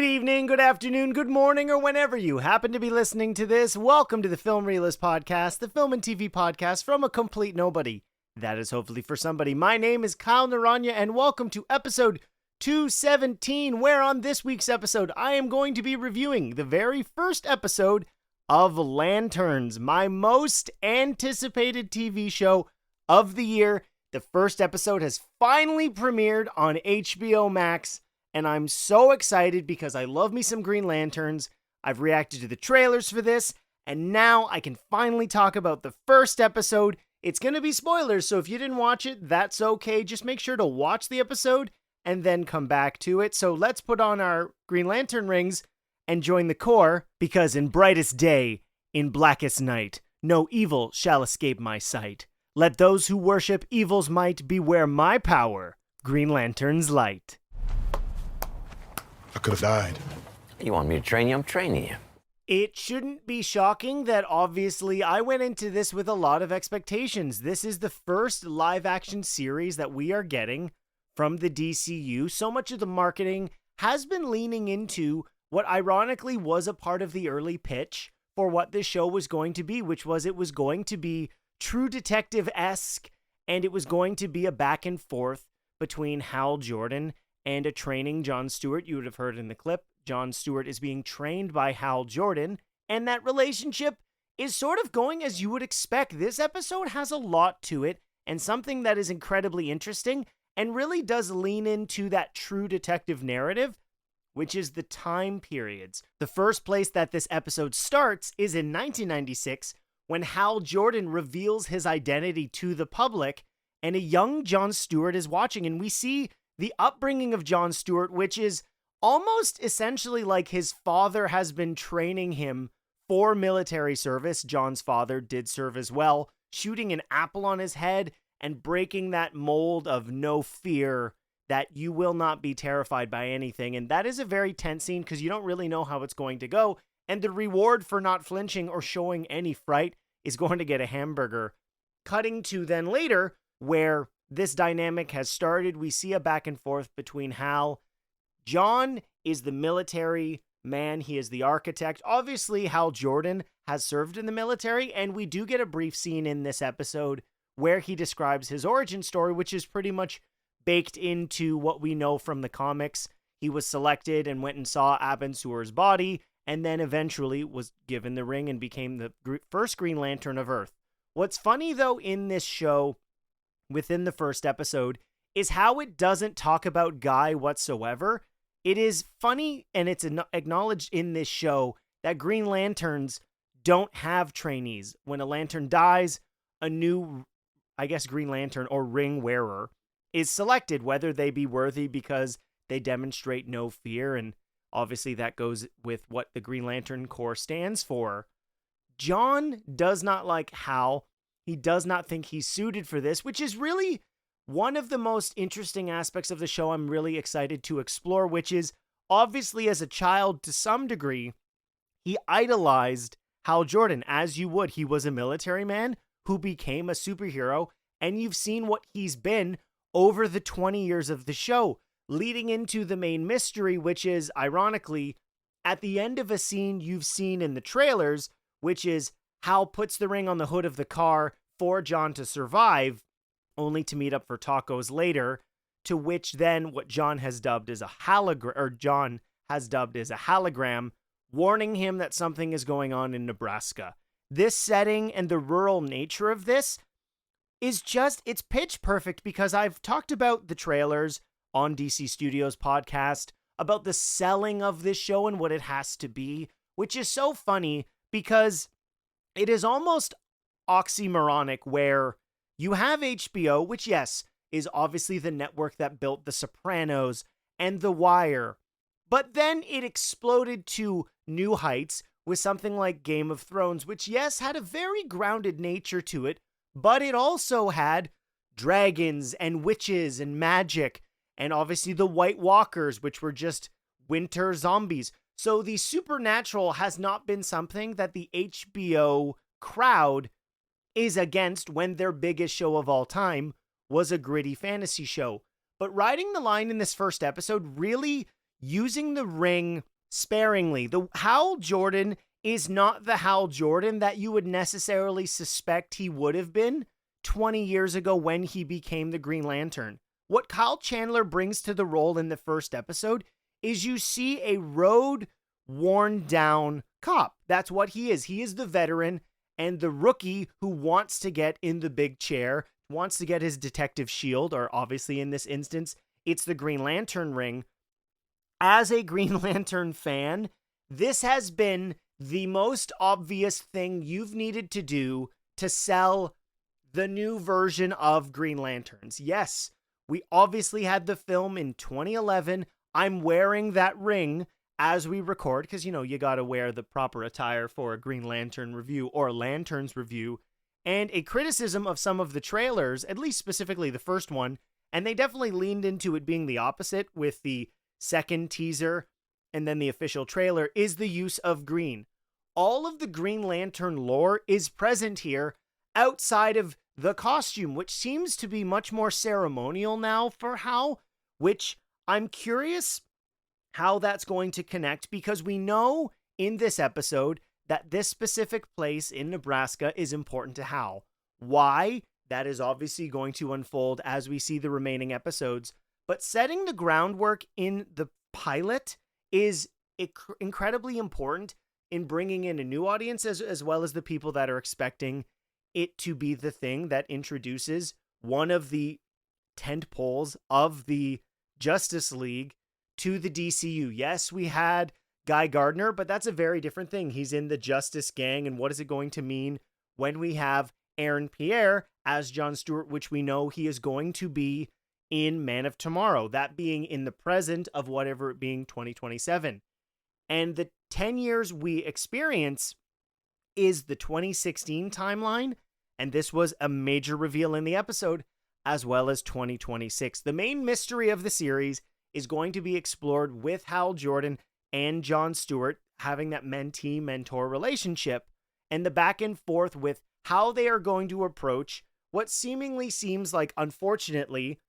Good evening, good afternoon, good morning, or whenever you happen to be listening to this. Welcome to the Film Realist Podcast, the film and TV podcast from a complete nobody. That is hopefully for somebody. My name is Kyle Naranya, and welcome to episode 217, where on this week's episode, I am going to be reviewing the very first episode of Lanterns, my most anticipated TV show of the year. The first episode has finally premiered on HBO Max, and I'm so excited because I love me some Green Lanterns. I've reacted to the trailers for this, and now I can finally talk about the first episode. It's going to be spoilers, so if you didn't watch it, that's okay. Just make sure to watch the episode and then come back to it. So let's put on our Green Lantern rings and join the Corps, because in brightest day, in blackest night, no evil shall escape my sight. Let those who worship evil's might beware my power, Green Lantern's light. I could have died. You want me to train you? I'm training you. It shouldn't be shocking that obviously I went into this with a lot of expectations. This is the first live-action series that we are getting from the DCU. So much of the marketing has been leaning into what ironically was a part of the early pitch for what this show was going to be, which was it was going to be True Detective-esque, and it was going to be a back and forth between Hal Jordan and a training John Stewart. You would have heard in the clip, John Stewart is being trained by Hal Jordan, and that relationship is sort of going as you would expect. This episode has a lot to it, and something that is incredibly interesting, and really does lean into that True Detective narrative, which is the time periods. The first place that this episode starts is in 1996, when Hal Jordan reveals his identity to the public, and a young John Stewart is watching, and we see the upbringing of John Stewart, which is almost essentially like his father has been training him for military service. John's father did serve as well, shooting an apple on his head and breaking that mold of no fear, that you will not be terrified by anything. And that is a very tense scene because you don't really know how it's going to go. And the reward for not flinching or showing any fright is going to get a hamburger. Cutting to then later, where this dynamic has started, we see a back and forth between Hal. John is the military man. He is the architect. Obviously, Hal Jordan has served in the military, and we do get a brief scene in this episode where he describes his origin story, which is pretty much baked into what we know from the comics. He was selected and went and saw Abin Sur's body, and then eventually was given the ring and became the first Green Lantern of Earth. What's funny, though, in this show, within the first episode, is how it doesn't talk about Guy whatsoever. It is funny, and it's acknowledged in this show, that Green Lanterns don't have trainees. When a lantern dies, a new, Green Lantern or ring wearer is selected, whether they be worthy because they demonstrate no fear, and obviously that goes with what the Green Lantern Corps stands for. John does not like Hal. He does not think he's suited for this, which is really one of the most interesting aspects of the show I'm really excited to explore, which is obviously as a child to some degree, he idolized Hal Jordan, as you would. He was a military man who became a superhero, and you've seen what he's been over the 20 years of the show, leading into the main mystery, which is, ironically, at the end of a scene you've seen in the trailers, which is Hal puts the ring on the hood of the car for John to survive, only to meet up for tacos later, to which then what John has dubbed as a hologram, warning him that something is going on in Nebraska. This setting and the rural nature of this is just, it's pitch perfect, because I've talked about the trailers on DC Studios podcast, about the selling of this show and what it has to be, which is so funny because it is almost oxymoronic, where you have HBO, which, yes, is obviously the network that built The Sopranos and The Wire, but then it exploded to new heights with something like Game of Thrones, which, yes, had a very grounded nature to it, but it also had dragons and witches and magic, and obviously the White Walkers, which were just winter zombies. So the supernatural has not been something that the HBO crowd is against when their biggest show of all time was a gritty fantasy show. But riding the line in this first episode, really using the ring sparingly. The Hal Jordan is not the Hal Jordan that you would necessarily suspect he would have been 20 years ago when he became the Green Lantern. What Kyle Chandler brings to the role in the first episode is you see a road worn down cop. That's what he is. He is the veteran and the rookie who wants to get in the big chair, wants to get his detective shield, or obviously in this instance, it's the Green Lantern ring. As a Green Lantern fan, this has been the most obvious thing you've needed to do to sell the new version of Green Lanterns. Yes, we obviously had the film in 2011. I'm wearing that ring as we record because, you got to wear the proper attire for a Green Lantern review or Lanterns review. And a criticism of some of the trailers, at least specifically the first one, and they definitely leaned into it being the opposite with the second teaser and then the official trailer, is the use of green. All of the Green Lantern lore is present here outside of the costume, which seems to be much more ceremonial now for Hal, which I'm curious how that's going to connect, because we know in this episode that this specific place in Nebraska is important to Hal. Why? That is obviously going to unfold as we see the remaining episodes, but setting the groundwork in the pilot is incredibly important in bringing in a new audience as well as the people that are expecting it to be the thing that introduces one of the tent poles of the Justice League to the DCU. Yes, we had Guy Gardner, but that's a very different thing. He's in the Justice Gang, and what is it going to mean when we have Aaron Pierre as John Stewart, which we know he is going to be in Man of Tomorrow, that being in the present of whatever it being 2027. And the 10 years we experience is the 2016 timeline, and this was a major reveal in the episode, as well as 2026. The main mystery of the series is going to be explored with Hal Jordan and John Stewart having that mentee-mentor relationship, and the back and forth with how they are going to approach what seemingly seems like, unfortunately,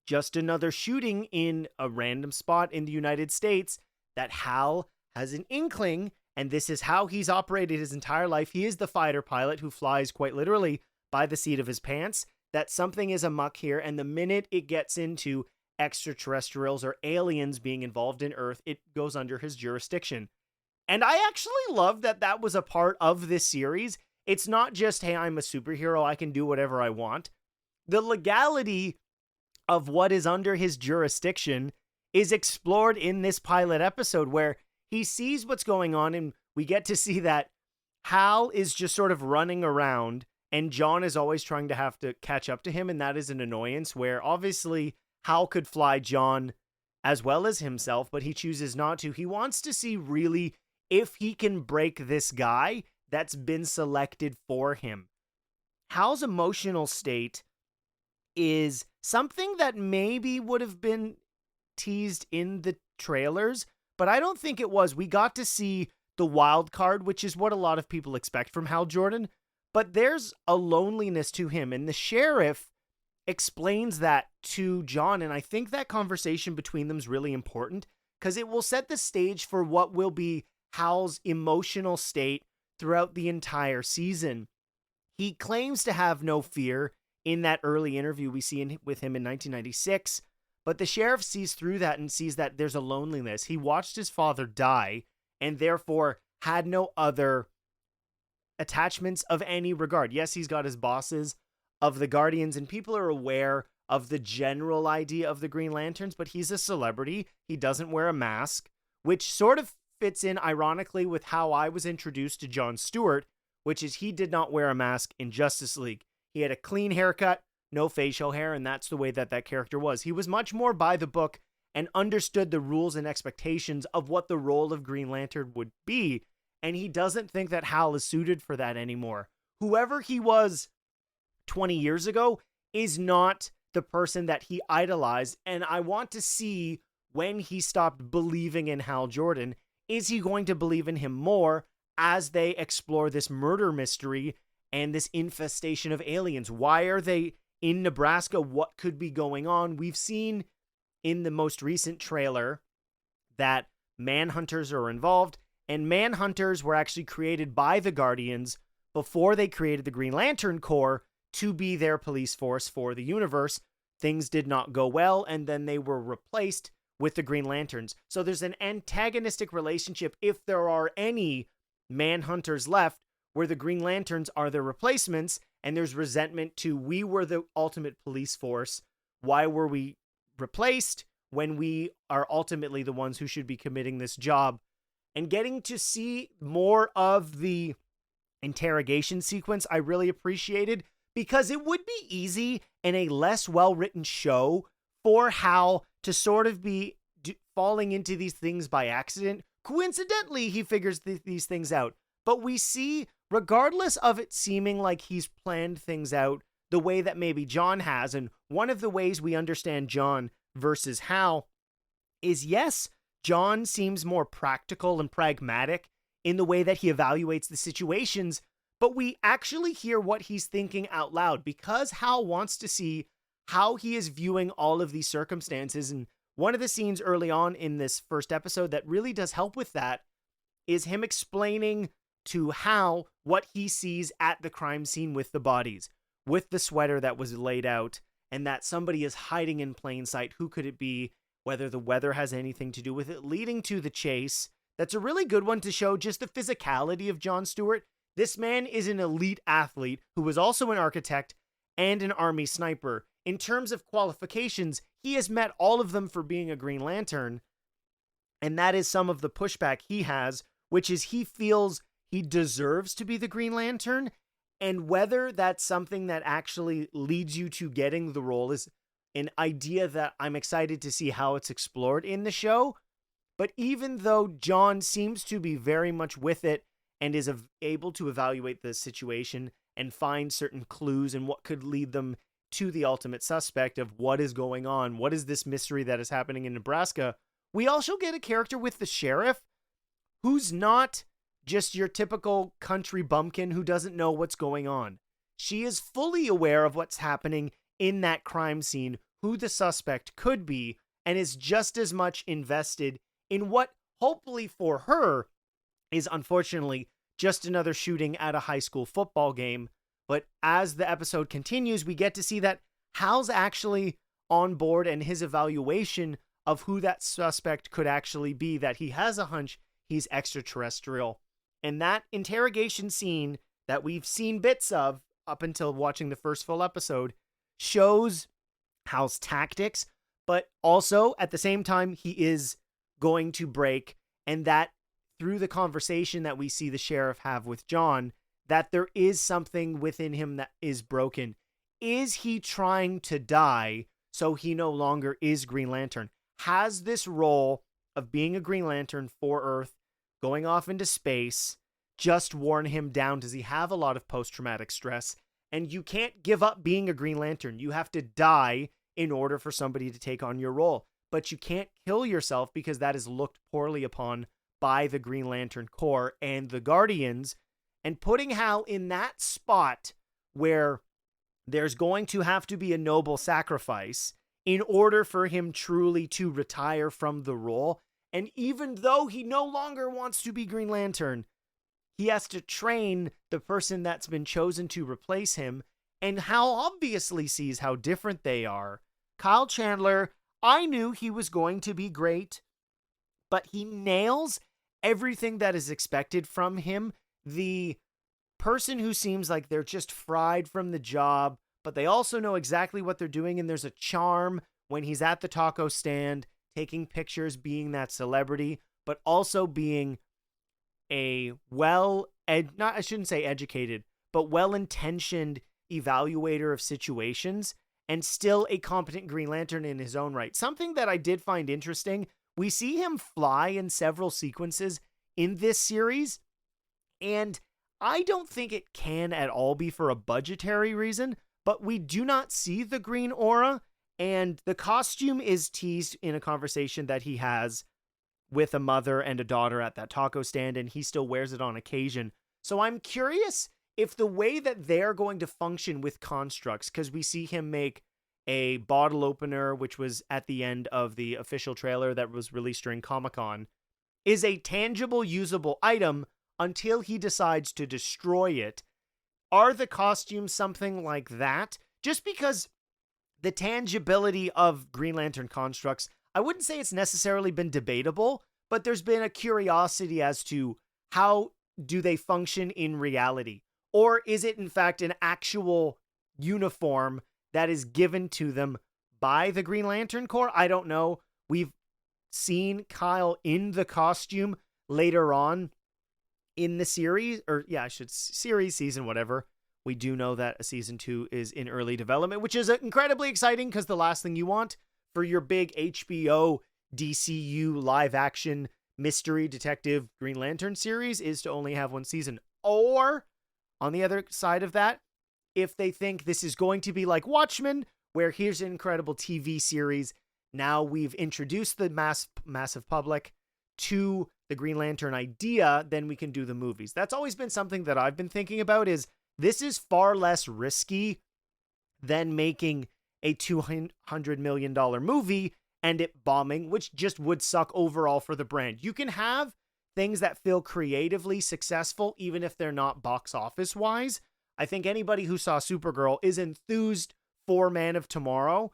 just another shooting in a random spot in the United States that Hal has an inkling, and this is how he's operated his entire life. He is the fighter pilot who flies quite literally by the seat of his pants, that something is amuck here, and the minute it gets into extraterrestrials or aliens being involved in Earth, it goes under his jurisdiction. And I actually love that that was a part of this series. It's not just, hey, I'm a superhero, I can do whatever I want. The legality of what is under his jurisdiction is explored in this pilot episode, where he sees what's going on, and we get to see that Hal is just sort of running around, and John is always trying to have to catch up to him, and that is an annoyance, where obviously Hal could fly John as well as himself, but he chooses not to. He wants to see really if he can break this guy that's been selected for him. Hal's emotional state is something that maybe would have been teased in the trailers, but I don't think it was. We got to see the wild card, which is what a lot of people expect from Hal Jordan, but there's a loneliness to him, and the sheriff explains that to John, and I think that conversation between them is really important because it will set the stage for what will be Hal's emotional state throughout the entire season. He claims to have no fear in that early interview we see with him in 1996, but the sheriff sees through that and sees that there's a loneliness. He watched his father die and therefore had no other attachments of any regard. Yes, he's got his bosses of the Guardians, and people are aware of the general idea of the Green Lanterns, but he's a celebrity. He doesn't wear a mask, which sort of fits in ironically with how I was introduced to John Stewart, which is he did not wear a mask in Justice League. He had a clean haircut, no facial hair, and that's the way that that character was. He was much more by the book and understood the rules and expectations of what the role of Green Lantern would be, and he doesn't think that Hal is suited for that anymore. Whoever he was 20 years ago is not the person that he idolized, and I want to see when he stopped believing in Hal Jordan. Is he going to believe in him more as they explore this murder mystery and this infestation of aliens? Why are they in Nebraska? What could be going on? We've seen in the most recent trailer that Manhunters are involved, and Manhunters were actually created by the Guardians before they created the Green Lantern Corps to be their police force for the universe. Things did not go well, and then they were replaced with the Green Lanterns. So there's an antagonistic relationship, if there are any Manhunters left, where the Green Lanterns are the replacements, and there's resentment to, we were the ultimate police force. Why were we replaced when we are ultimately the ones who should be committing this job? And getting to see more of the interrogation sequence, I really appreciated, because it would be easy in a less well-written show for Hal to sort of be falling into these things by accident. Coincidentally, he figures these things out. But we see, regardless of it seeming like he's planned things out the way that maybe John has, and one of the ways we understand John versus Hal is, yes, John seems more practical and pragmatic in the way that he evaluates the situations, but we actually hear what he's thinking out loud, because Hal wants to see how he is viewing all of these circumstances. And one of the scenes early on in this first episode that really does help with that is him explaining to Hal what he sees at the crime scene with the bodies, with the sweater that was laid out, and that somebody is hiding in plain sight. Who could it be? Whether the weather has anything to do with it, leading to the chase. That's a really good one to show just the physicality of John Stewart. This man is an elite athlete who was also an architect and an army sniper. In terms of qualifications, he has met all of them for being a Green Lantern. And that is some of the pushback he has, which is he feels he deserves to be the Green Lantern. And whether that's something that actually leads you to getting the role is an idea that I'm excited to see how it's explored in the show. But even though John seems to be very much with it and is able to evaluate the situation and find certain clues and what could lead them to the ultimate suspect of what is going on, what is this mystery that is happening in Nebraska, we also get a character with the sheriff who's not just your typical country bumpkin who doesn't know what's going on. She is fully aware of what's happening in that crime scene, who the suspect could be, and is just as much invested in what, hopefully for her, is unfortunately just another shooting at a high school football game. But as the episode continues, we get to see that Hal's actually on board, and his evaluation of who that suspect could actually be, that he has a hunch he's extraterrestrial. And that interrogation scene that we've seen bits of up until watching the first full episode shows Hal's tactics, but also at the same time, he is going to break, and that through the conversation that we see the sheriff have with John, that there is something within him that is broken. Is he trying to die so he no longer is Green Lantern? Has this role of being a Green Lantern for Earth, going off into space, just worn him down? Does he have a lot of post-traumatic stress? And you can't give up being a Green Lantern. You have to die in order for somebody to take on your role. But you can't kill yourself, because that is looked poorly upon by the Green Lantern Corps and the Guardians. And putting Hal in that spot where there's going to have to be a noble sacrifice in order for him truly to retire from the role. And even though he no longer wants to be Green Lantern, he has to train the person that's been chosen to replace him. And Hal obviously sees how different they are. Kyle Chandler, I knew he was going to be great, but he nails everything that is expected from him. The person who seems like they're just fried from the job, but they also know exactly what they're doing. And there's a charm when he's at the taco stand, taking pictures, being that celebrity, but also being a I shouldn't say educated, but well-intentioned evaluator of situations, and still a competent Green Lantern in his own right. Something that I did find interesting, we see him fly in several sequences in this series, and I don't think it can at all be for a budgetary reason, but we do not see the green aura, and the costume is teased in a conversation that he has with a mother and a daughter at that taco stand, and he still wears it on occasion. So I'm curious if the way that they're going to function with constructs, because we see him make a bottle opener, which was at the end of the official trailer that was released during Comic-Con, is a tangible, usable item until he decides to destroy it. Are the costumes something like that? Just because the tangibility of Green Lantern constructs, I wouldn't say it's necessarily been debatable, but there's been a curiosity as to how do they function in reality? Or is it in fact an actual uniform that is given to them by the Green Lantern Corps? I don't know. We've seen Kyle in the costume later on in the series, or series, season, whatever. We do know that a season 2 is in early development, which is incredibly exciting because the last thing you want for your big HBO DCU live action mystery detective Green Lantern series is to only have one season. Or on the other side of that, if they think this is going to be like Watchmen, where here's an incredible TV series, now we've introduced the massive public to the Green Lantern idea, then we can do the movies. That's always been something that I've been thinking about, is this is far less risky than making a $200 million movie and it bombing, which just would suck overall for the brand. You can have things that feel creatively successful, even if they're not box office wise. I think anybody who saw Supergirl is enthused for Man of Tomorrow,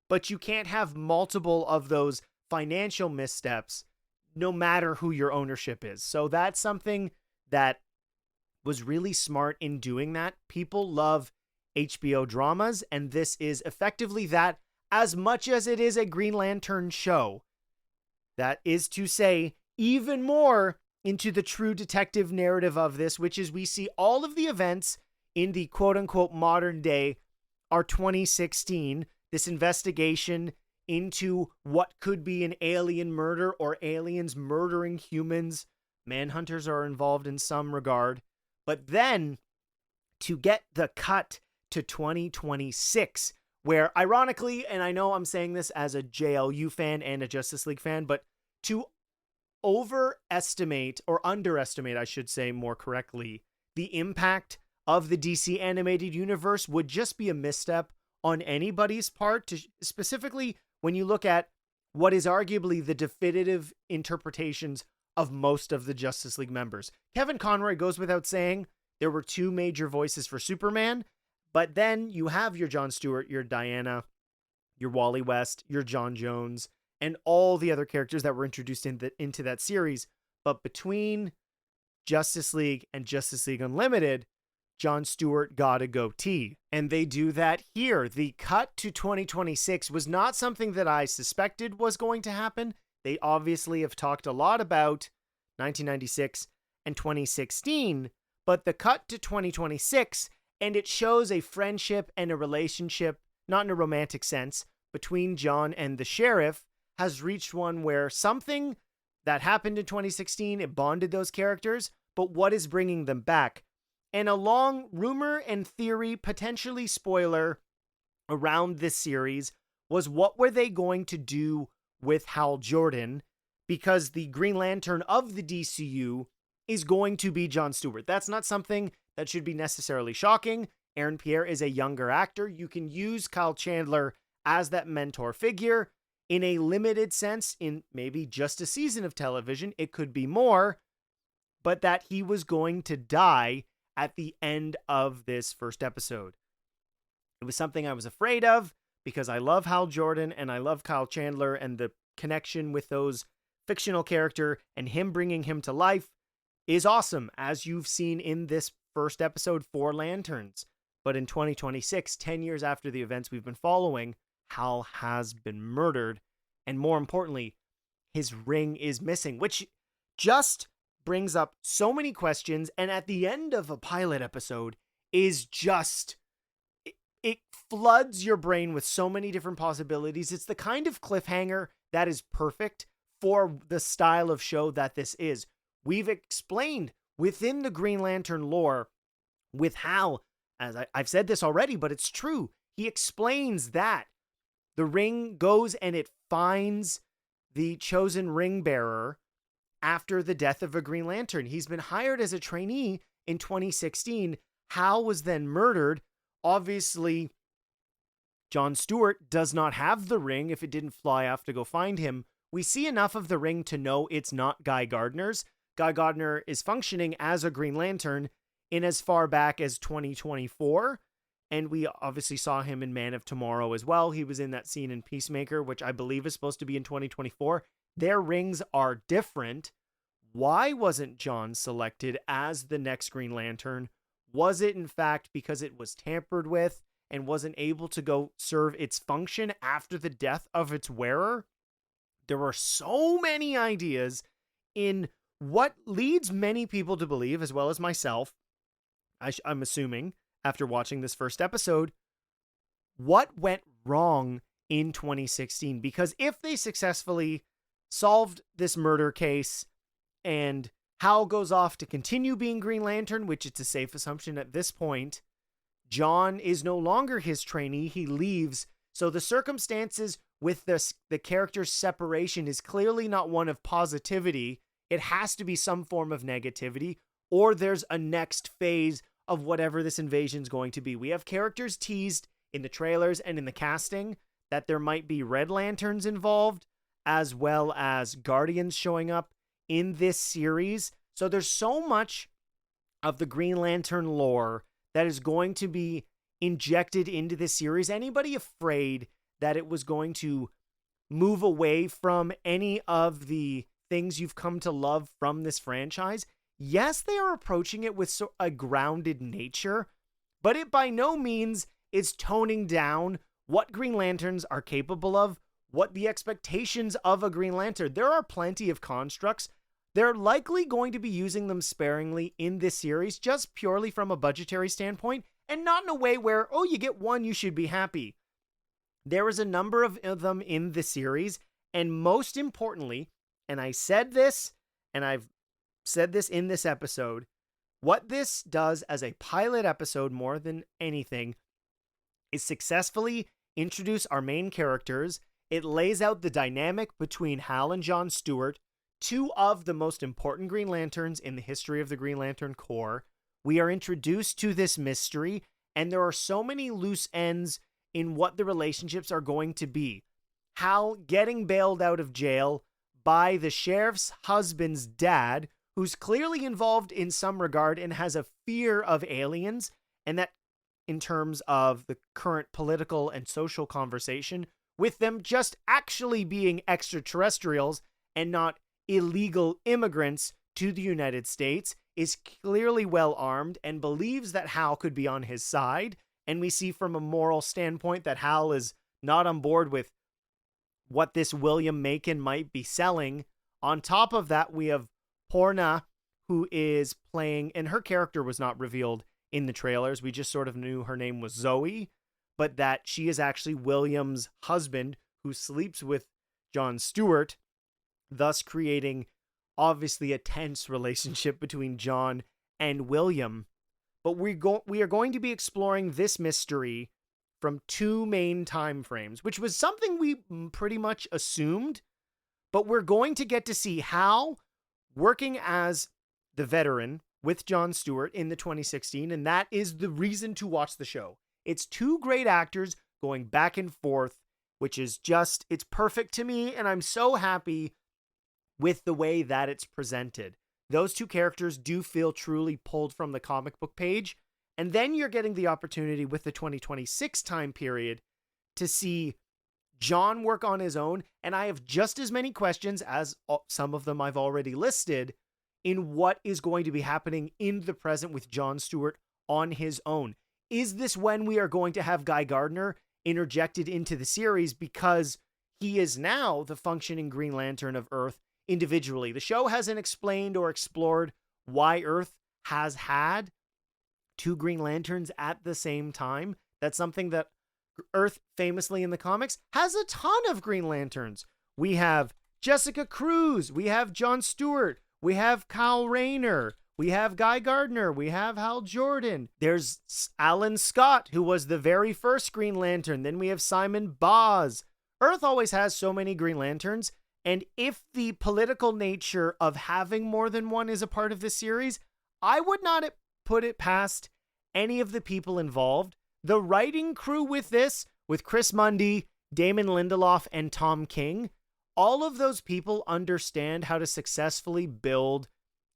but you can't have multiple of those financial missteps no matter who your ownership is. So that's something that was really smart in doing that. People love HBO dramas, and this is effectively that, as much as it is a Green Lantern show. That is to say, even more into the true detective narrative of this, which is we see all of the events in the quote-unquote modern day are 2016, this investigation into what could be an alien murder or aliens murdering humans. Manhunters are involved in some regard. But then to get the cut to 2026, where ironically, and I know I'm saying this as a JLU fan and a Justice League fan, but to overestimate, or underestimate, I should say more correctly, the impact of the DC animated universe would just be a misstep on anybody's part, specifically when you look at what is arguably the definitive interpretations of most of the Justice League members. Kevin Conroy goes without saying. There were 2 major voices for Superman, but then you have your Jon Stewart, your Diana, your Wally West, your John Jones, and all the other characters that were introduced into that series. But between Justice League and Justice League Unlimited, Jon Stewart got a goatee. And they do that here. The cut to 2026 was not something that I suspected was going to happen. They obviously have talked a lot about 1996 and 2016, but the cut to 2026, and it shows a friendship and a relationship, not in a romantic sense, between John and the sheriff, has reached one where something that happened in 2016, it bonded those characters, but what is bringing them back? And a long rumor and theory, potentially spoiler, around this series was, what were they going to do with Hal Jordan? Because the Green Lantern of the DCU is going to be Jon Stewart. That's not something that should be necessarily shocking. Aaron Pierre is a younger actor. You can use Kyle Chandler as that mentor figure in a limited sense, in maybe just a season of television. It could be more, but that he was going to die at the end of this first episode. It was something I was afraid of because I love Hal Jordan and I love Kyle Chandler, and the connection with those fictional character and him bringing him to life is awesome, as you've seen in this first episode for Lanterns. But in 2026, 10 years after the events we've been following, Hal has been murdered. And more importantly, his ring is missing, which just brings up so many questions. And at the end of a pilot episode is just, it floods your brain with so many different possibilities. It's the kind of cliffhanger that is perfect for the style of show that this is. We've explained within the Green Lantern lore with Hal, as I've said this already, but it's true. He explains that the ring goes and it finds the chosen ring bearer after the death of a Green Lantern. He's been hired as a trainee in 2016. Hal was then murdered. Obviously, Jon Stewart does not have the ring if it didn't fly off to go find him We see enough of the ring to know it's not Guy Gardner's. Guy Gardner is functioning as a Green Lantern in as far back as 2024. And we obviously saw him in Man of Tomorrow as well. He was in that scene in Peacemaker, which I believe is supposed to be in 2024. Their rings are different. Why wasn't John selected as the next Green Lantern? Was it, in fact, because it was tampered with and wasn't able to go serve its function after the death of its wearer? There were so many ideas in what leads many people to believe, as well as myself, I'm assuming, after watching this first episode, what went wrong in 2016. Because if they successfully solved this murder case and Hal goes off to continue being Green Lantern, which it's a safe assumption at this point, John is no longer his trainee. He leaves. So the circumstances with the character's separation is clearly not one of positivity. It has to be some form of negativity, or there's a next phase of whatever this invasion is going to be. We have characters teased in the trailers and in the casting that there might be Red Lanterns involved, as well as Guardians showing up in this series. So there's so much of the Green Lantern lore that is going to be injected into this series. Anybody afraid that it was going to move away from any of the things you've come to love from this franchise? Yes, they are approaching it with a grounded nature, but it by no means is toning down what Green Lanterns are capable of, what the expectations of a Green Lantern. There are plenty of constructs. They're likely going to be using them sparingly in this series, just purely from a budgetary standpoint, and not in a way where, oh, you get one, you should be happy. There is a number of them in the series, and most importantly, and I said this, and I've said this in this episode, what this does as a pilot episode more than anything is successfully introduce our main characters. It lays out the dynamic between Hal and John Stewart, two of the most important Green Lanterns in the history of the Green Lantern Corps. We are introduced to this mystery, and there are so many loose ends in what the relationships are going to be. Hal getting bailed out of jail by the sheriff's husband's dad, who's clearly involved in some regard and has a fear of aliens, and that in terms of the current political and social conversation, with them just actually being extraterrestrials and not illegal immigrants to the United States, is clearly well armed and believes that Hal could be on his side. And we see from a moral standpoint that Hal is not on board with what this William Macon might be selling. On top of that, we have Porna, who is playing, and her character was not revealed in the trailers. We just sort of knew her name was Zoe, but that she is actually William's husband who sleeps with John Stewart, thus creating obviously a tense relationship between John and William. But we are going to be exploring this mystery from two main time frames, which was something we pretty much assumed, but we're going to get to see Hal working as the veteran with John Stewart in the 2016, and that is the reason to watch the show. It's two great actors going back and forth, which is just, it's perfect to me, and I'm so happy with the way that it's presented. Those two characters do feel truly pulled from the comic book page, and then you're getting the opportunity with the 2026 time period to see John work on his own, and I have just as many questions as some of them I've already listed in what is going to be happening in the present with John Stewart on his own. Is this when we are going to have Guy Gardner interjected into the series because he is now the functioning Green Lantern of Earth individually? The show hasn't explained or explored why Earth has had two Green Lanterns at the same time. That's something that Earth, famously in the comics, has a ton of Green Lanterns. We have Jessica Cruz, we have John Stewart, we have Kyle Rayner, we have Guy Gardner, we have Hal Jordan. There's Alan Scott, who was the very first Green Lantern. Then we have Simon Boz. Earth always has so many Green Lanterns, and if the political nature of having more than one is a part of this series, I would not put it past any of the people involved. The writing crew with this, with Chris Mundy, Damon Lindelof, and Tom King, all of those people understand how to successfully build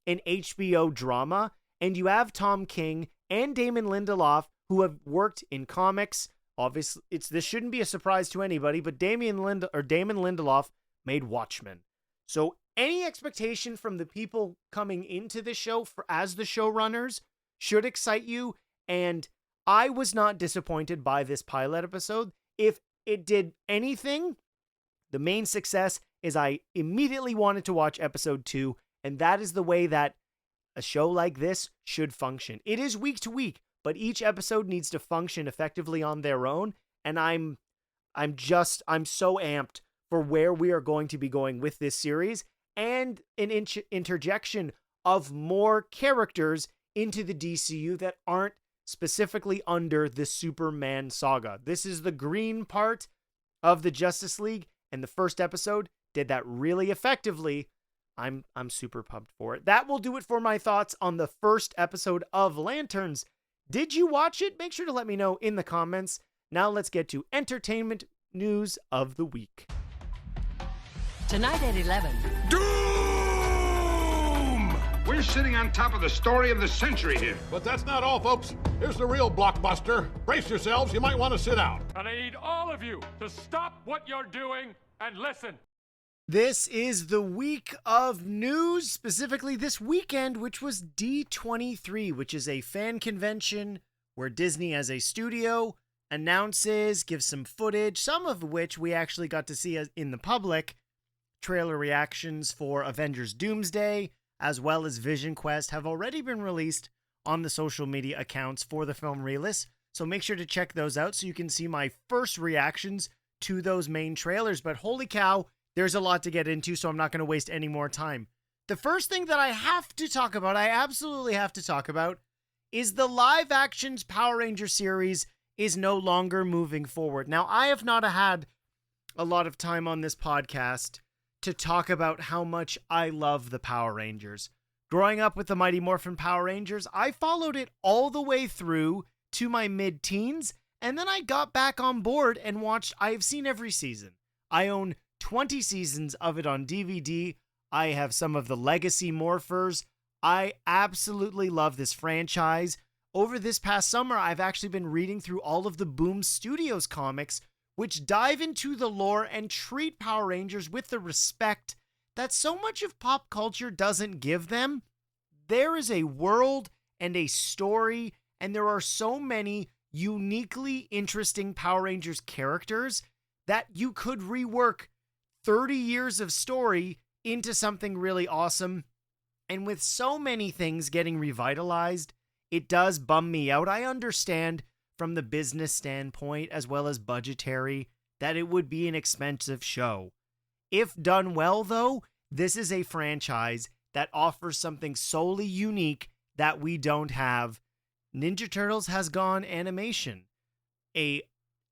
an HBO drama, and you have Tom King and Damon Lindelof who have worked in comics. Obviously, this shouldn't be a surprise to anybody, but Damon Lindelof made Watchmen. So any expectation from the people coming into the show as the showrunners should excite you, and I was not disappointed by this pilot episode. If it did anything, the main success is I immediately wanted to watch episode 2, and that is the way that a show like this should function. It is week to week, but each episode needs to function effectively on their own, and I'm so amped for where we are going to be going with this series, and an interjection of more characters into the DCU that aren't specifically under the Superman saga. This is the green part of the Justice League, and the first episode did that really effectively. I'm super pumped for it. That will do it for my thoughts on the first episode of Lanterns. Did you watch it? Make sure to let me know in the comments. Now let's get to entertainment news of the week. Tonight at 11. Doom! We're sitting on top of the story of the century here. But that's not all, folks. Here's the real blockbuster. Brace yourselves, you might want to sit down. And I need all of you to stop what you're doing and listen. This is the week of news, specifically this weekend, which was D23, which is a fan convention where Disney as a studio announces, gives some footage, some of which we actually got to see in the public, trailer reactions for Avengers Doomsday, as well as Vision Quest, have already been released on the social media accounts for the film release. So make sure to check those out so you can see my first reactions to those main trailers. But holy cow, there's a lot to get into, so I'm not going to waste any more time. The first thing that I absolutely have to talk about, is the live actions Power Ranger series is no longer moving forward. Now, I have not had a lot of time on this podcast to talk about how much I love the Power Rangers. Growing up with the Mighty Morphin Power Rangers, I followed it all the way through to my mid-teens, and then I got back on board and watched. I've seen every season. I own 20 seasons of it on DVD. I have some of the legacy morphers. I absolutely love this franchise. Over this past summer, I've actually been reading through all of the Boom Studios comics, which dive into the lore and treat Power Rangers with the respect that so much of pop culture doesn't give them. There is a world and a story, and there are so many uniquely interesting Power Rangers characters that you could rework 30 years of story into something really awesome. And with so many things getting revitalized, it does bum me out. I understand from the business standpoint as well as budgetary that it would be an expensive show. If done well, though, this is a franchise that offers something solely unique that we don't have. Ninja Turtles has gone animation. A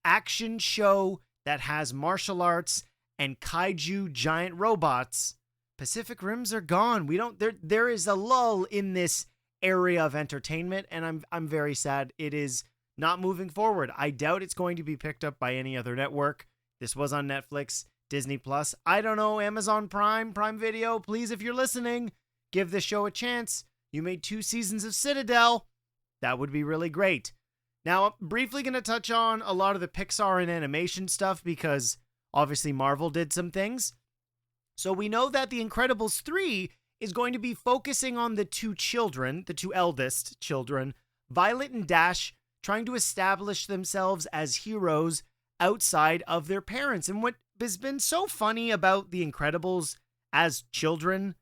action show that has martial arts and kaiju giant robots. Pacific Rims are gone. There is a lull in this area of entertainment, and I'm very sad it is not moving forward. I doubt it's going to be picked up by any other network. This was on Netflix, Disney Plus. I don't know, Amazon Prime Video. Please, if you're listening, give this show a chance. You made 2 seasons of Citadel. That would be really great. Now, I'm briefly going to touch on a lot of the Pixar and animation stuff because obviously Marvel did some things. So we know that The Incredibles 3 is going to be focusing on the 2 children, the 2 eldest children, Violet and Dash, trying to establish themselves as heroes outside of their parents. And what has been so funny about The Incredibles as children,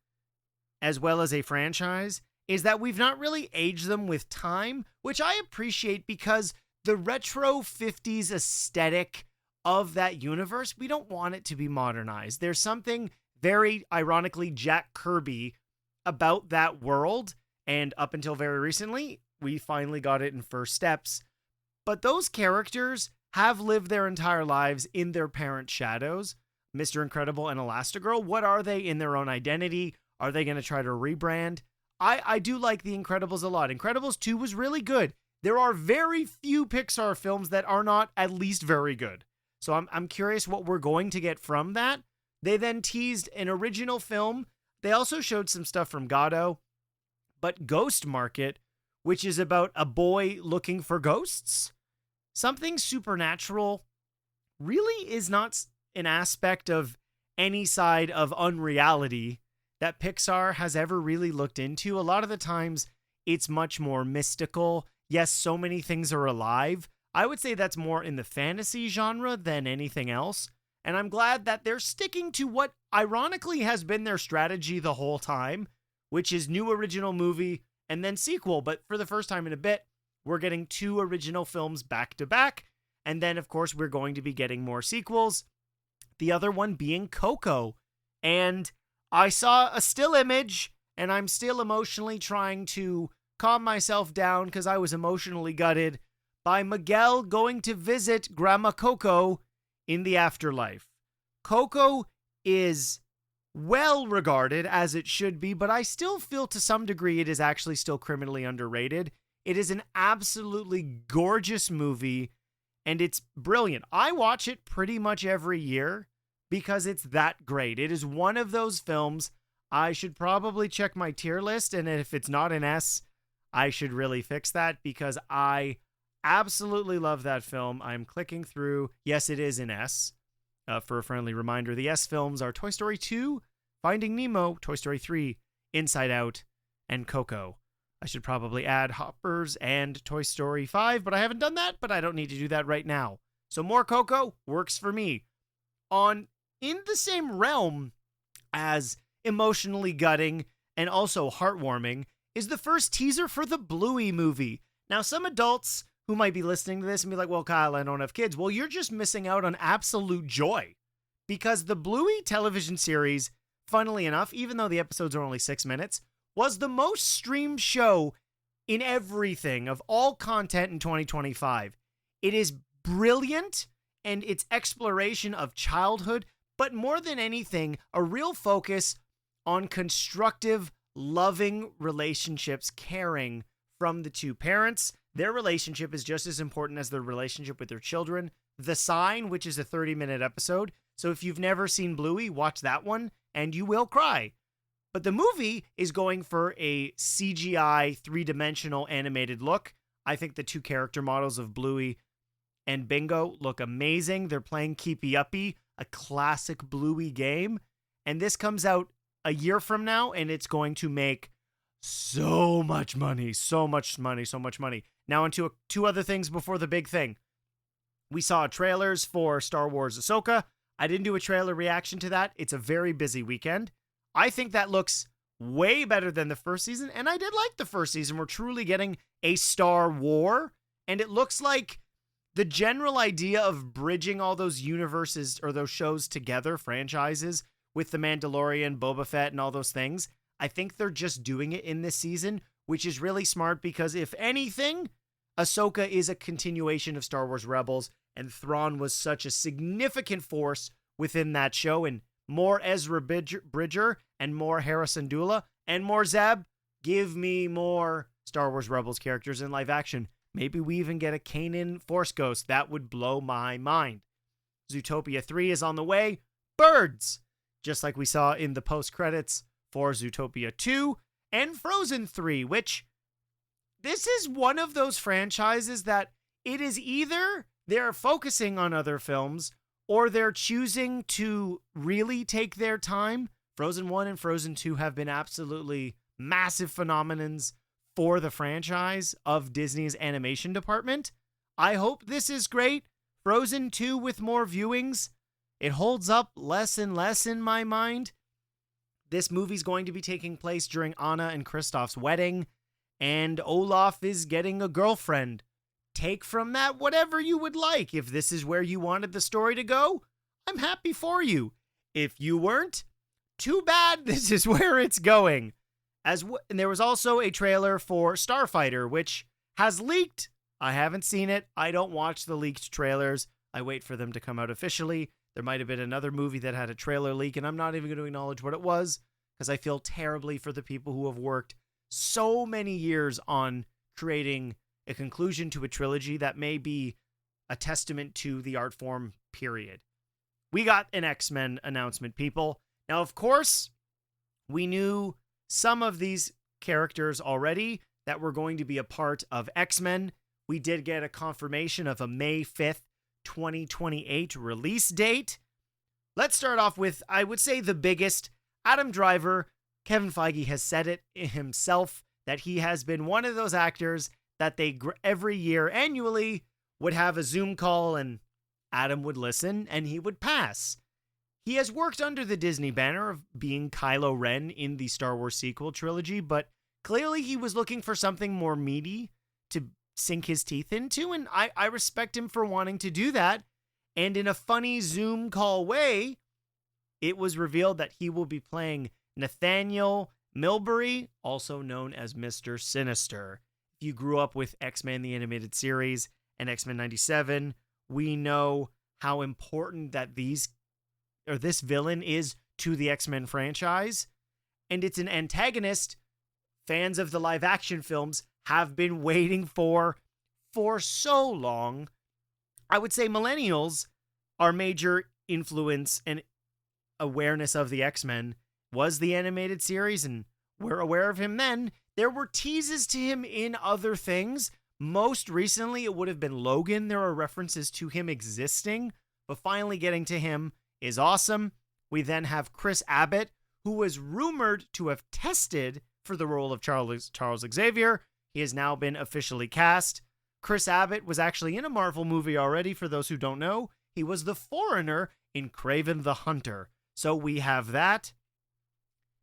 as well as a franchise, is that we've not really aged them with time, which I appreciate because the retro 50s aesthetic of that universe, we don't want it to be modernized. There's something very ironically Jack Kirby about that world, and up until very recently, we finally got it in First Steps. But those characters have lived their entire lives in their parents' shadows. Mr. Incredible and Elastigirl, what are they in their own identity? Are they going to try to rebrand? I do like The Incredibles a lot. Incredibles 2 was really good. There are very few Pixar films that are not at least very good. So I'm curious what we're going to get from that. They then teased an original film. They also showed some stuff from Godot, but Ghost Market, which is about a boy looking for ghosts. Something supernatural really is not an aspect of any side of unreality that Pixar has ever really looked into. A lot of the times, it's much more mystical. Yes, so many things are alive. I would say that's more in the fantasy genre than anything else. And I'm glad that they're sticking to what ironically has been their strategy the whole time, which is new original movie and then sequel. But for the first time in a bit, we're getting 2 original films back to back. And then, of course, we're going to be getting more sequels. The other one being Coco. And I saw a still image, and I'm still emotionally trying to calm myself down because I was emotionally gutted by Miguel going to visit Grandma Coco in the afterlife. Coco is well regarded, as it should be, but I still feel to some degree it is actually still criminally underrated. It is an absolutely gorgeous movie, and it's brilliant. I watch it pretty much every year because it's that great. It is one of those films I should probably check my tier list, and if it's not an S, I should really fix that because I absolutely love that film. I'm clicking through. Yes, it is an S. For a friendly reminder, the S films are Toy Story 2, Finding Nemo, Toy Story 3, Inside Out, and Coco. I should probably add Hoppers and Toy Story 5, but I haven't done that, but I don't need to do that right now. So more Coco works for me. In the same realm as emotionally gutting and also heartwarming is the first teaser for the Bluey movie. Now, some adults who might be listening to this and be like, well, Kyle, I don't have kids. Well, you're just missing out on absolute joy because the Bluey television series, funnily enough, even though the episodes are only 6 minutes, was the most streamed show in everything of all content in 2025. It is brilliant, and its exploration of childhood, but more than anything, a real focus on constructive, loving relationships, caring from the 2 parents. Their relationship is just as important as their relationship with their children. The Sign, which is a 30-minute episode. So if you've never seen Bluey, watch that one, and you will cry. But the movie is going for a CGI, 3-dimensional animated look. I think the 2 character models of Bluey and Bingo look amazing. They're playing Keepy Uppy, a classic Bluey game. And this comes out a year from now, and it's going to make so much money. Now onto 2 other things before the big thing. We saw trailers for Star Wars Ahsoka. I didn't do a trailer reaction to that. It's a very busy weekend. I think that looks way better than the first season, and I did like the first season. We're truly getting a Star War, and it looks like the general idea of bridging all those universes or those shows together, franchises, with The Mandalorian, Boba Fett, and all those things, I think they're just doing it in this season, which is really smart because if anything, Ahsoka is a continuation of Star Wars Rebels, and Thrawn was such a significant force within that show, and more Ezra Bridger, and more Harrison Dula, and more Zeb. Give me more Star Wars Rebels characters in live action. Maybe we even get a Kanan Force Ghost. That would blow my mind. Zootopia 3 is on the way. Birds! Just like we saw in the post-credits for Zootopia 2 and Frozen 3, which this is one of those franchises that it is either they're focusing on other films or they're choosing to really take their time. Frozen 1 and Frozen 2 have been absolutely massive phenomenons for the franchise of Disney's animation department. I hope this is great. Frozen 2 with more viewings. It holds up less and less in my mind. This movie's going to be taking place during Anna and Kristoff's wedding, and Olaf is getting a girlfriend. Take from that whatever you would like. If this is where you wanted the story to go, I'm happy for you. If you weren't, too bad, this is where it's going. And there was also a trailer for Starfighter, which has leaked. I haven't seen it. I don't watch the leaked trailers. I wait for them to come out officially. There might have been another movie that had a trailer leak, and I'm not even going to acknowledge what it was, because I feel terribly for the people who have worked so many years on creating a conclusion to a trilogy that may be a testament to the art form, period. we got an X-Men announcement, people. Now, of course, we knew some of these characters already that were going to be a part of X-Men. We did get a confirmation of a May 5th, 2028 release date. Let's start off with, I would say, the biggest. Adam Driver. Kevin Feige has said it himself that he has been one of those actors that they every year annually would have a Zoom call and Adam would listen and he would pass. He has worked under the Disney banner of being Kylo Ren in the Star Wars sequel trilogy, but clearly he was looking for something more meaty to sink his teeth into, and I respect him for wanting to do that. And in a funny Zoom call way, it was revealed that he will be playing Nathaniel Milbury, also known as Mr. Sinister. If you grew up with X-Men the Animated Series and X-Men 97, we know how important that this villain is to the X-Men franchise. And it's an antagonist fans of the live action films have been waiting for so long. I would say millennials, our major influence and awareness of the X-Men was the animated series, and we're aware of him then. There were teases to him in other things. Most recently, it would have been Logan. There are references to him existing, but finally getting to him is awesome. We then have Chris Abbott, who was rumored to have tested for the role of Charles Xavier. He has now been officially cast. Chris Abbott was actually in a Marvel movie already, for those who don't know. He was the Foreigner in Kraven the Hunter. So we have that.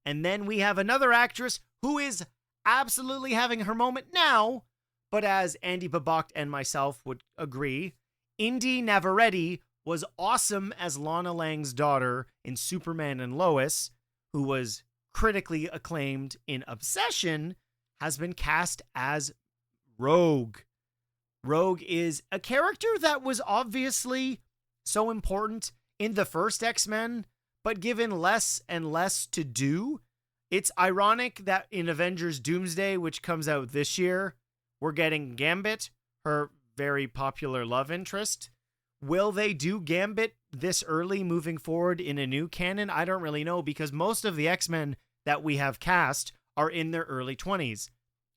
And then we have another actress who is absolutely having her moment now, but as Andy Babak and myself would agree, Indy Navarrete was awesome as Lana Lang's daughter in Superman and Lois, who was critically acclaimed in Obsession, has been cast as Rogue. Rogue is a character that was obviously so important in the first X-Men, but given less and less to do. It's ironic that in Avengers Doomsday, which comes out this year, we're getting Gambit, her very popular love interest. Will they do Gambit this early moving forward in a new canon? I don't really know, because most of the X-Men that we have cast are in their early 20s.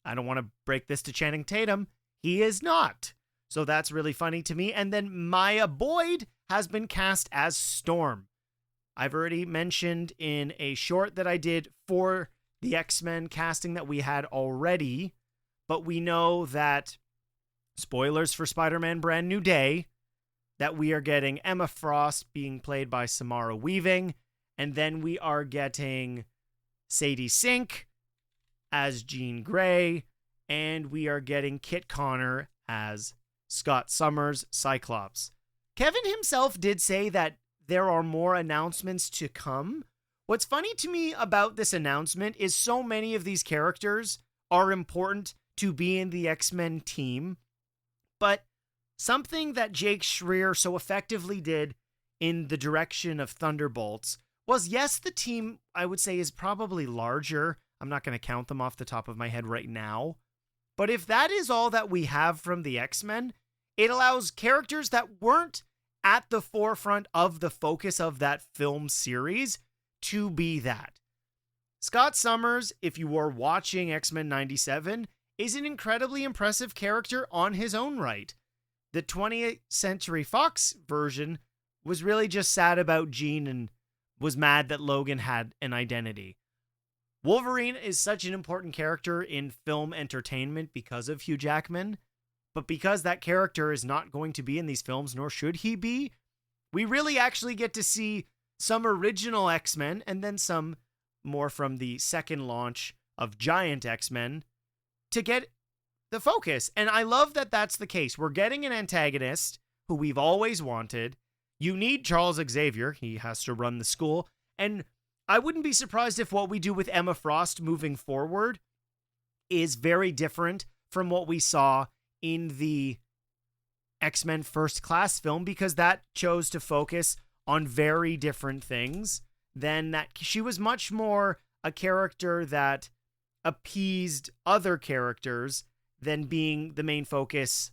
I don't want to break this to Channing Tatum. He is not. So that's really funny to me. And then Maya Boyd has been cast as Storm. I've already mentioned in a short that I did for the X-Men casting that we had already, but we know that, spoilers for Spider-Man Brand New Day, that we are getting Emma Frost being played by Samara Weaving, and then we are getting Sadie Sink as Jean Grey, and we are getting Kit Connor as Scott Summers, Cyclops. Kevin himself did say that there are more announcements to come. What's funny to me about this announcement is so many of these characters are important to be in the X-Men team, but something that Jake Schreier so effectively did in the direction of Thunderbolts was, yes, the team, I would say, is probably larger. I'm not going to count them off the top of my head right now. But if that is all that we have from the X-Men, it allows characters that weren't at the forefront of the focus of that film series to be that. Scott Summers, if you were watching X-Men 97, is an incredibly impressive character on his own right. The 20th Century Fox version was really just sad about Jean and was mad that Logan had an identity. Wolverine is such an important character in film entertainment because of Hugh Jackman, but because that character is not going to be in these films, nor should he be, we really actually get to see some original X-Men and then some more from the second launch of Giant X-Men to get the focus. And I love that that's the case. We're getting an antagonist who we've always wanted. You need Charles Xavier. He has to run the school. And I wouldn't be surprised if what we do with Emma Frost moving forward is very different from what we saw in the X-Men First Class film, because that chose to focus on very different things than that. She was much more a character that appeased other characters than being the main focus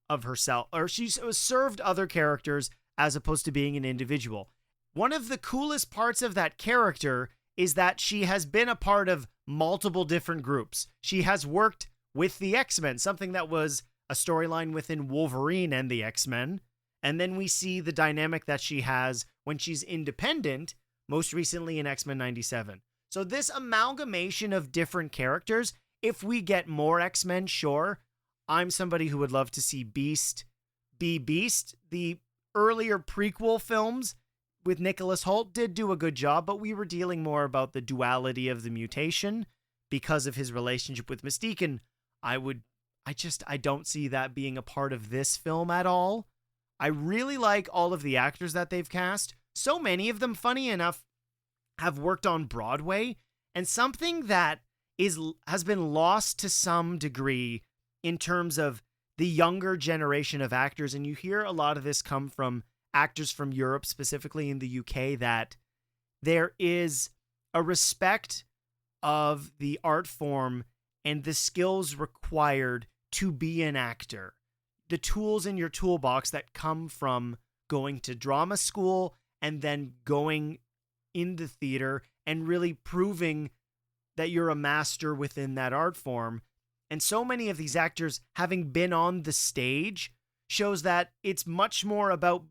of herself, or she served other characters as opposed to being an individual. One of the coolest parts of that character is that she has been a part of multiple different groups. She has worked with the X-Men, something that was a storyline within Wolverine and the X-Men. And then we see the dynamic that she has when she's independent, most recently in X-Men 97. So this amalgamation of different characters, if we get more X-Men, sure. I'm somebody who would love to see Beast be Beast. The earlier prequel films with Nicholas Hoult did do a good job, but we were dealing more about the duality of the mutation because of his relationship with Mystique, and I don't see that being a part of this film at all. I really like all of the actors that they've cast. So many of them, funny enough, have worked on Broadway, and something that has been lost to some degree in terms of the younger generation of actors, and you hear a lot of this come from actors from Europe, specifically in the UK, that there is a respect of the art form and the skills required to be an actor. The tools in your toolbox that come from going to drama school and then going in the theater and really proving that you're a master within that art form. And so many of these actors having been on the stage shows that it's much more about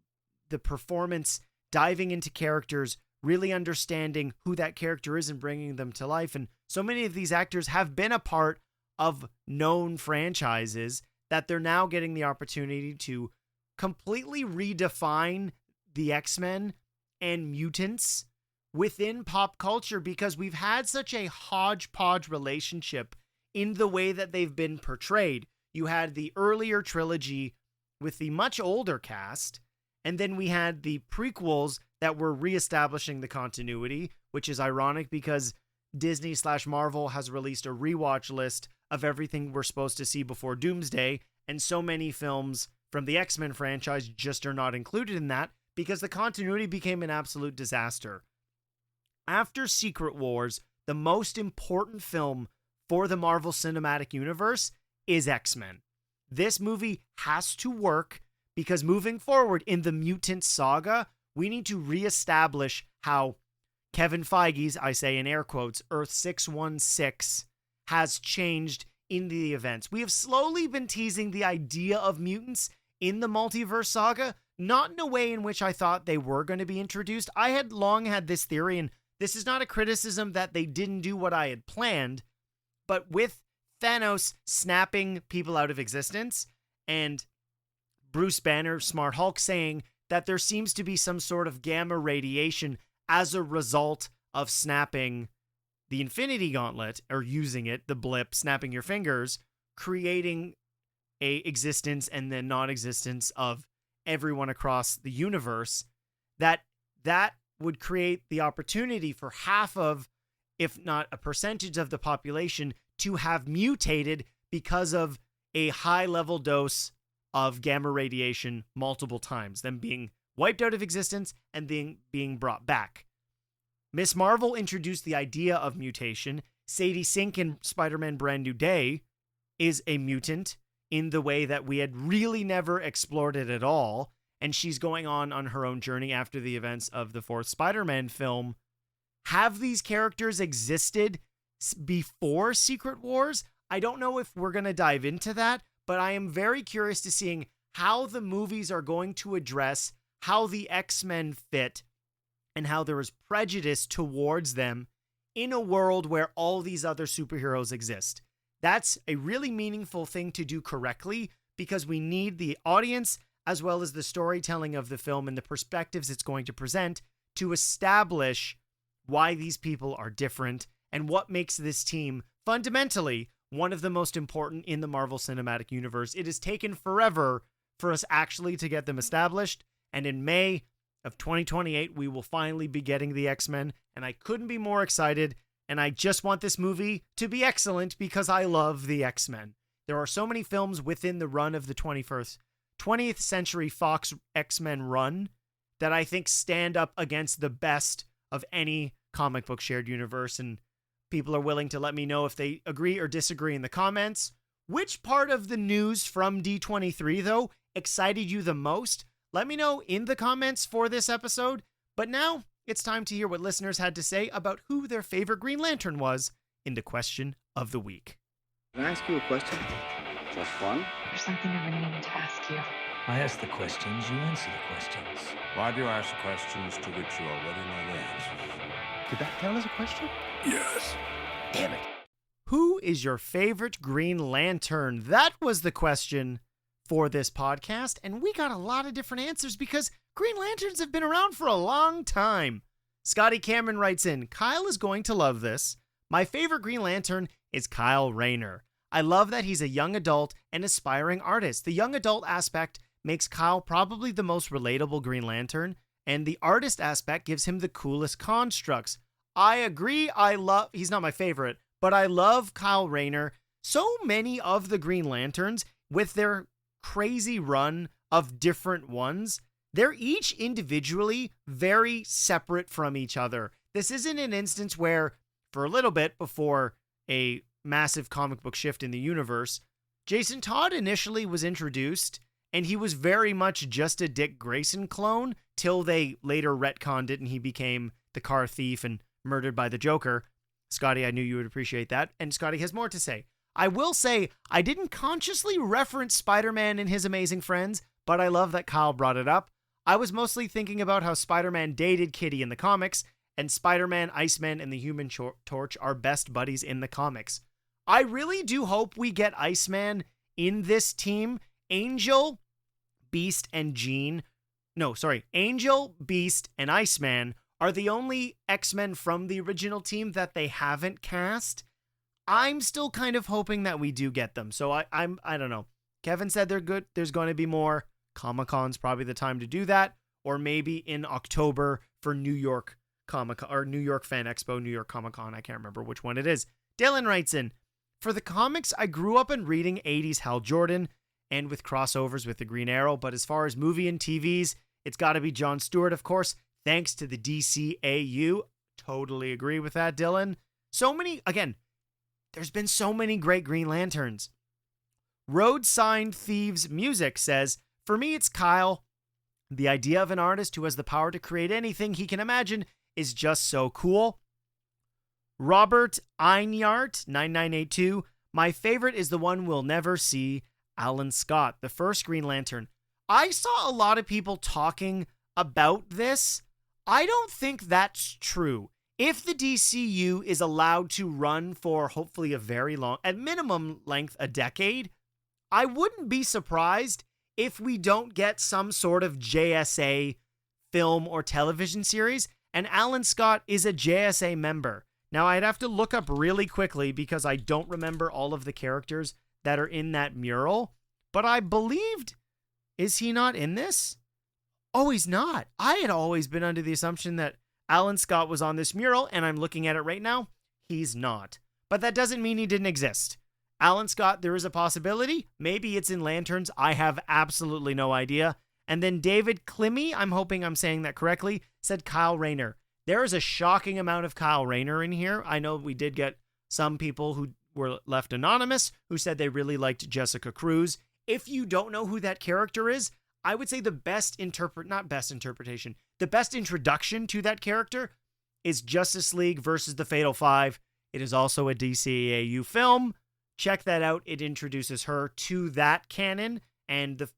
the performance, diving into characters, really understanding who that character is and bringing them to life. And so many of these actors have been a part of known franchises that they're now getting the opportunity to completely redefine the X-Men and mutants within pop culture, because we've had such a hodgepodge relationship in the way that they've been portrayed. You had the earlier trilogy with the much older cast, and then we had the prequels that were reestablishing the continuity, which is ironic because Disney/Marvel has released a rewatch list of everything we're supposed to see before Doomsday, and so many films from the X-Men franchise just are not included in that because the continuity became an absolute disaster. After Secret Wars, the most important film for the Marvel Cinematic Universe is X-Men. This movie has to work because moving forward in the mutant saga, we need to reestablish how Kevin Feige's, I say in air quotes, Earth 616 has changed in the events. We have slowly been teasing the idea of mutants in the multiverse saga, not in a way in which I thought they were going to be introduced. I had long had this theory, and this is not a criticism that they didn't do what I had planned, but with Thanos snapping people out of existence and Bruce Banner, Smart Hulk, saying that there seems to be some sort of gamma radiation as a result of snapping the Infinity Gauntlet, or using it, the blip, snapping your fingers, creating a existence and then non-existence of everyone across the universe, that would create the opportunity for half of, if not a percentage of the population, to have mutated because of a high-level dose of gamma radiation multiple times, them being wiped out of existence and being brought back. Miss Marvel introduced the idea of mutation. Sadie Sink in Spider-Man Brand New Day is a mutant in the way that we had really never explored it at all, and she's going on her own journey after the events of the fourth Spider-Man film. Have these characters existed before Secret Wars? I don't know if we're going to dive into that, but I am very curious to seeing how the movies are going to address how the X-Men fit and how there is prejudice towards them in a world where all these other superheroes exist. That's a really meaningful thing to do correctly, because we need the audience as well as the storytelling of the film and the perspectives it's going to present to establish why these people are different and what makes this team fundamentally one of the most important in the Marvel Cinematic Universe. It has taken forever for us actually to get them established, and in May of 2028, we will finally be getting the X-Men, and I couldn't be more excited, and I just want this movie to be excellent because I love the X-Men. There are so many films within the run of the 20th Century Fox X-Men run that I think stand up against the best of any comic book shared universe, and people are willing to let me know if they agree or disagree in the comments. Which part of the news from D23, though, excited you the most? Let me know in the comments for this episode. But now it's time to hear what listeners had to say about who their favorite Green Lantern was in the question of the week. Can I ask you a question? Just one? There's something I've been meaning to ask you. I ask the questions, you answer the questions. Why do you ask questions to which you already know the answers? Did that count as a question? Yes. Damn it. Who is your favorite Green Lantern? That was the question for this podcast, and we got a lot of different answers because Green Lanterns have been around for a long time. Scotty Cameron writes in, Kyle is going to love this. My favorite Green Lantern is Kyle Rayner. I love that he's a young adult and aspiring artist. The young adult aspect makes Kyle probably the most relatable Green Lantern, and the artist aspect gives him the coolest constructs. I agree. He's not my favorite, but I love Kyle Rayner. So many of the Green Lanterns, with their crazy run of different ones, they're each individually very separate from each other. This isn't an instance where, for a little bit before a massive comic book shift in the universe, Jason Todd initially was introduced, and he was very much just a Dick Grayson clone till they later retconned it and he became the car thief and murdered by the Joker. Scotty, I knew you would appreciate that, and Scotty has more to say. I will say, I didn't consciously reference Spider-Man and his amazing friends, but I love that Kyle brought it up. I was mostly thinking about how Spider-Man dated Kitty in the comics, and Spider-Man, Iceman, and the Human Torch are best buddies in the comics. I really do hope we get Iceman in this team. Angel, Beast, and Angel, Beast, and Iceman are the only X-Men from the original team that they haven't cast. I'm still kind of hoping that we do get them. So I don't know. Kevin said they're good. There's going to be more. Comic-Con's probably the time to do that, or maybe in October for New York Comic-Con or New York Fan Expo, New York Comic-Con. I can't remember which one it is. Dylan writes in, for the comics, I grew up in reading 80s Hal Jordan and with crossovers with the Green Arrow, but as far as movie and TVs, it's got to be Jon Stewart, of course, thanks to the DCAU. Totally agree with that, Dylan. There's been so many great Green Lanterns. Road Sign Thieves Music says, for me, it's Kyle. The idea of an artist who has the power to create anything he can imagine is just so cool. Robert Einart, 9982. My favorite is the one we'll never see, Alan Scott, the first Green Lantern. I saw a lot of people talking about this. I don't think that's true. If the DCU is allowed to run for hopefully a very long, at minimum length, a decade, I wouldn't be surprised if we don't get some sort of JSA film or television series, and Alan Scott is a JSA member. Now, I'd have to look up really quickly because I don't remember all of the characters that are in that mural, but I believed, is he not in this? Oh, he's not. I had always been under the assumption that Alan Scott was on this mural, and I'm looking at it right now. He's not. But that doesn't mean he didn't exist. Alan Scott, there is a possibility. Maybe it's in Lanterns. I have absolutely no idea. And then David Climmy, I'm hoping I'm saying that correctly, said Kyle Rayner. There is a shocking amount of Kyle Rayner in here. I know we did get some people who were left anonymous who said they really liked Jessica Cruz. If you don't know who that character is, I would say the best introduction to that character is Justice League versus the Fatal Five. It is also a DCAU film. Check that out. It introduces her to that canon and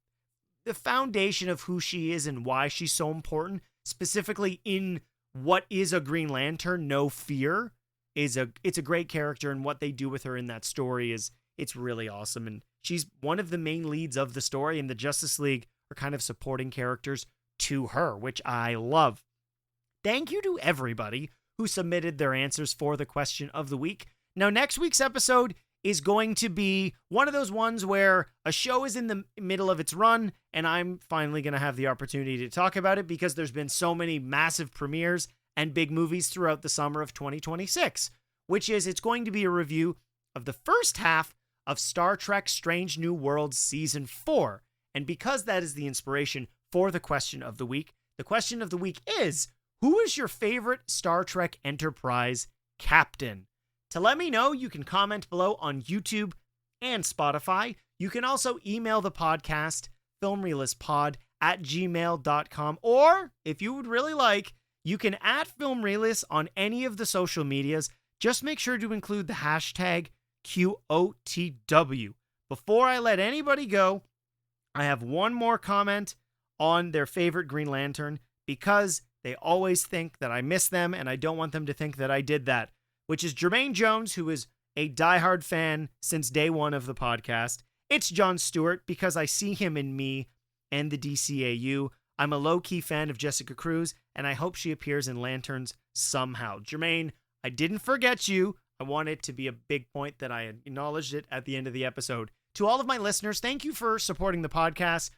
the foundation of who she is and why she's so important, specifically in what is a Green Lantern, No Fear. It's a great character, and what they do with her in that story it's really awesome. And she's one of the main leads of the story, and the Justice League are kind of supporting characters to her, which I love. Thank you to everybody who submitted their answers for the question of the week. Now, next week's episode is going to be one of those ones where a show is in the middle of its run, and I'm finally going to have the opportunity to talk about it because there's been so many massive premieres and big movies throughout the summer of 2026, which is it's going to be a review of the first half of Star Trek Strange New Worlds Season 4. And because that is the inspiration for the question of the week is, who is your favorite Star Trek Enterprise captain? To let me know, you can comment below on YouTube and Spotify. You can also email the podcast, filmrealistpod @gmail.com. Or, if you would really like, you can @FilmReelist on any of the social medias. Just make sure to include the hashtag QOTW. Before I let anybody go, I have one more comment on their favorite Green Lantern, because they always think that I miss them, and I don't want them to think that I did that, which is Jermaine Jones, who is a diehard fan since day one of the podcast. It's John Stewart, because I see him in me and the DCAU. I'm a low-key fan of Jessica Cruz, and I hope she appears in Lanterns somehow. Jermaine, I didn't forget you. I want it to be a big point that I acknowledged it at the end of the episode. To all of my listeners, thank you for supporting the podcast.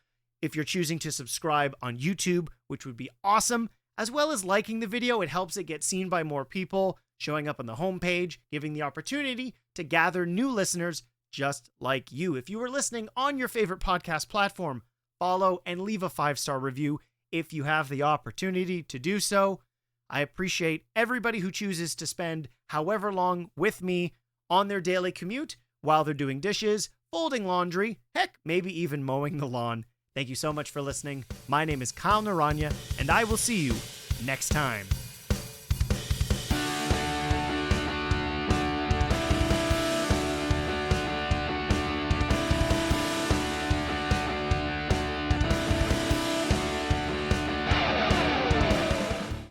If you're choosing to subscribe on YouTube, which would be awesome, as well as liking the video, it helps it get seen by more people, showing up on the homepage, giving the opportunity to gather new listeners just like you. If you are listening on your favorite podcast platform, follow and leave a 5-star review if you have the opportunity to do so. I appreciate everybody who chooses to spend however long with me on their daily commute while they're doing dishes, folding laundry, heck, maybe even mowing the lawn. Thank you so much for listening. My name is Kyle Naranya, and I will see you next time.